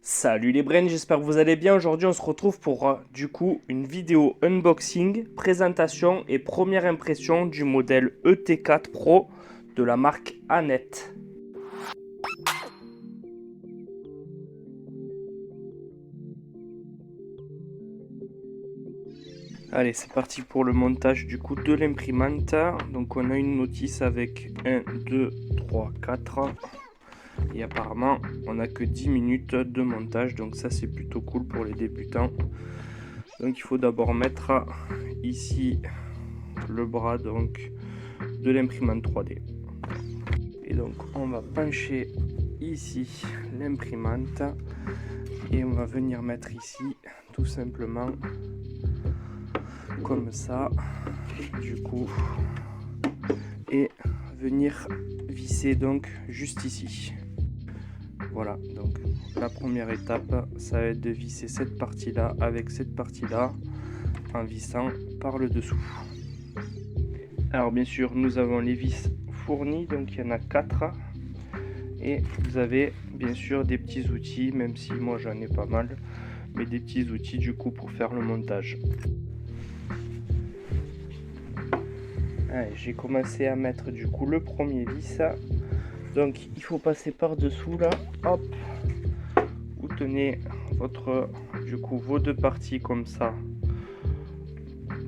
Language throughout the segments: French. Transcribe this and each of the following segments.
Salut les brains, j'espère que vous allez bien. Aujourd'hui, on se retrouve pour une vidéo unboxing, présentation et première impression du modèle ET4 Pro de la marque Anet. Allez, c'est parti pour le montage de l'imprimante. Donc on a une notice avec 1, 2, 3, 4. Et apparemment, on n'a que 10 minutes de montage, donc ça c'est plutôt cool pour les débutants. Donc il faut d'abord mettre ici le bras de l'imprimante 3D. Et donc on va pencher ici l'imprimante et on va venir mettre ici tout simplement comme ça et venir visser donc juste ici. Voilà, donc la première étape, ça va être de visser cette partie là avec cette partie là en vissant par le dessous. Alors bien sûr, nous avons les vis fournies, donc il y en a 4. Et vous avez bien sûr des petits outils, même si moi j'en ai pas mal, mais des petits outils pour faire le montage. Allez, j'ai commencé à mettre le premier vis. Donc il faut passer par dessous là, hop. Vous tenez vos deux parties comme ça,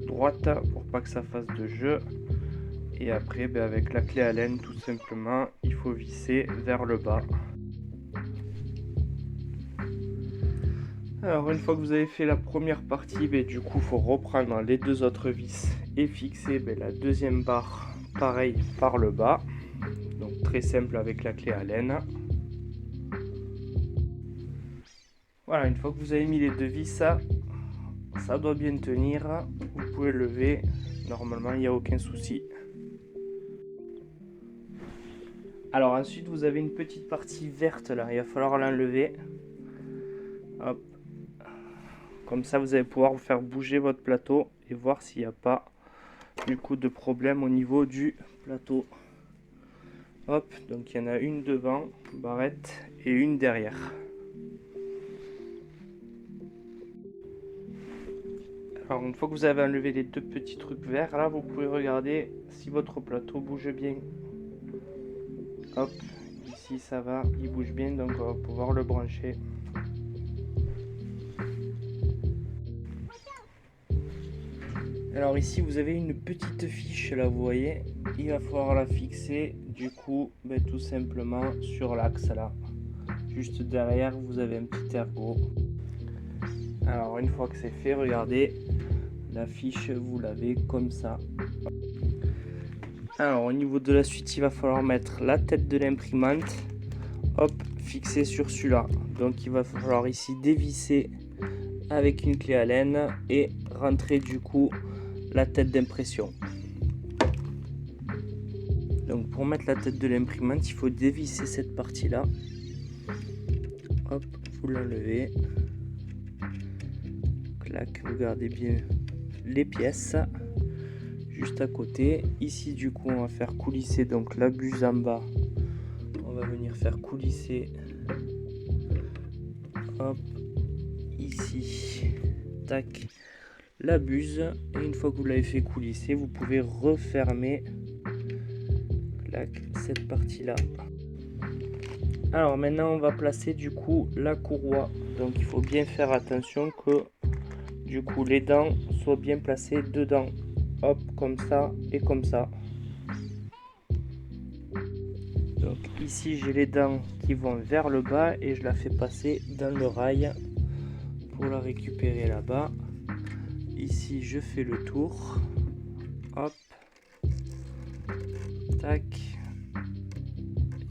droite, pour pas que ça fasse de jeu. Et après, avec la clé Allen, tout simplement, il faut visser vers le bas. Alors, une fois que vous avez fait la première partie, il faut reprendre les deux autres vis et fixer la deuxième barre, pareil, par le bas. Donc, très simple avec la clé Allen. Voilà, une fois que vous avez mis les deux vis, ça doit bien tenir. Vous pouvez lever. Normalement, il n'y a aucun souci. Alors ensuite, vous avez une petite partie verte là. Il va falloir l'enlever. Hop. Comme ça, vous allez pouvoir faire bouger votre plateau et voir s'il n'y a pas de problème au niveau du plateau. Hop, donc il y en a une devant, barrette, et une derrière. Alors une fois que vous avez enlevé les deux petits trucs verts là, vous pouvez regarder si votre plateau bouge bien. Hop, ici ça va, il bouge bien, donc on va pouvoir le brancher. Alors ici vous avez une petite fiche là, vous voyez, il va falloir la fixer tout simplement sur l'axe là. Juste derrière vous avez un petit ergot. Alors une fois que c'est fait, regardez, la fiche vous l'avez comme ça. Alors au niveau de la suite, il va falloir mettre la tête de l'imprimante, hop, fixée sur celui-là. Donc il va falloir ici dévisser avec une clé Allen et rentrer la tête d'impression. Donc pour mettre la tête de l'imprimante, il faut dévisser cette partie là. Hop, vous l'enlevez. Clac, vous gardez bien les pièces. Juste à côté, ici on va faire coulisser donc la buse en bas. On va venir faire coulisser. Hop, ici, tac, la buse. Et une fois que vous l'avez fait coulisser, vous pouvez refermer cette partie là. Alors maintenant on va placer la courroie. Donc il faut bien faire attention que les dents soient bien placées dedans. Hop, comme ça et comme ça. Donc ici j'ai les dents qui vont vers le bas et je la fais passer dans le rail pour la récupérer là-bas. Ici je fais le tour. Hop, tac.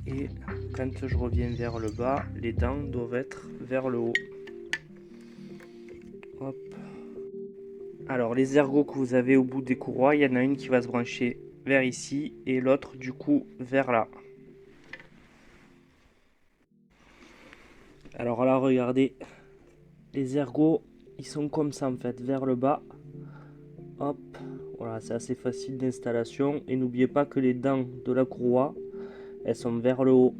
Et quand je reviens vers le bas, les dents doivent être vers le haut. Hop. Alors les ergots que vous avez au bout des courroies, il y en a une qui va se brancher vers ici et l'autre vers là. Alors là regardez, les ergots ils sont comme ça en fait, vers le bas. Hop, voilà, c'est assez facile d'installation et n'oubliez pas que les dents de la courroie elles sont vers le haut.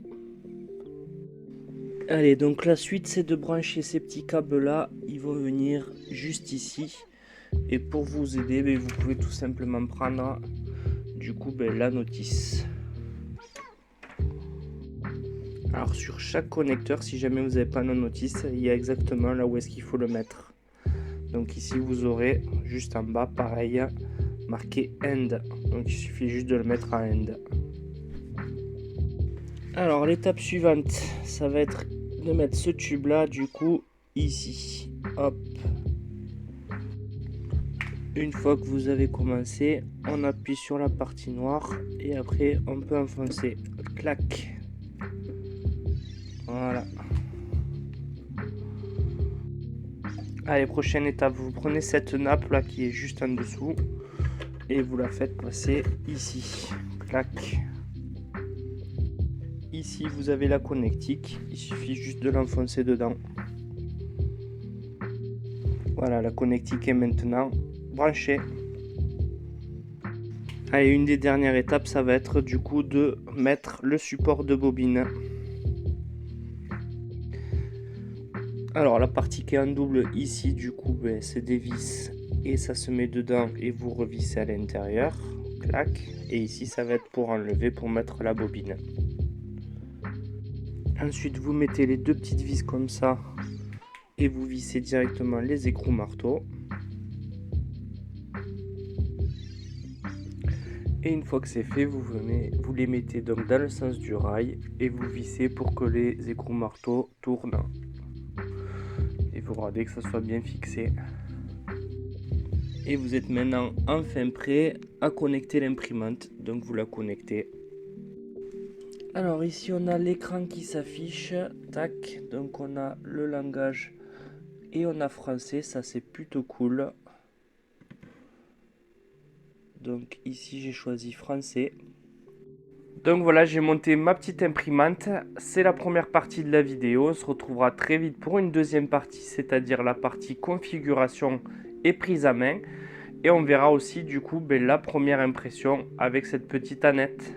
Allez, donc la suite c'est de brancher ces petits câbles là, ils vont venir juste ici. Et pour vous aider, vous pouvez tout simplement prendre du coup la notice. Alors sur chaque connecteur, si jamais vous n'avez pas la notice, il y a exactement là où est-ce qu'il faut le mettre. Donc ici vous aurez juste en bas pareil marqué end. Donc il suffit juste de le mettre en end. Alors l'étape suivante, ça va être de mettre ce tube là du coup ici. Hop. Une fois que vous avez commencé, on appuie sur la partie noire et après on peut enfoncer. Clac. Voilà. Allez, prochaine étape, vous prenez cette nappe là qui est juste en dessous et vous la faites passer ici. Clac. Ici vous avez la connectique, il suffit juste de l'enfoncer dedans. Voilà, la connectique est maintenant branchée. Allez, une des dernières étapes, ça va être du coup de mettre le support de bobine. Alors la partie qui est en double ici, du coup, c'est des vis et ça se met dedans et vous revissez à l'intérieur. Clac. Et ici, ça va être pour enlever, pour mettre la bobine. Ensuite, vous mettez les deux petites vis comme ça et vous vissez directement les écrous marteaux. Et une fois que c'est fait, vous les mettez donc dans le sens du rail et vous vissez pour que les écrous marteaux tournent. Et vous regardez que ça soit bien fixé. Et vous êtes maintenant enfin prêt à connecter l'imprimante. Donc vous la connectez. Alors ici on a l'écran qui s'affiche. Tac. Donc on a le langage et on a français. Ça c'est plutôt cool. Donc ici j'ai choisi français. Donc voilà, j'ai monté ma petite imprimante. C'est la première partie de la vidéo. On se retrouvera très vite pour une deuxième partie, c'est-à-dire la partie configuration et prise à main. Et on verra aussi du coup la première impression avec cette petite Annette.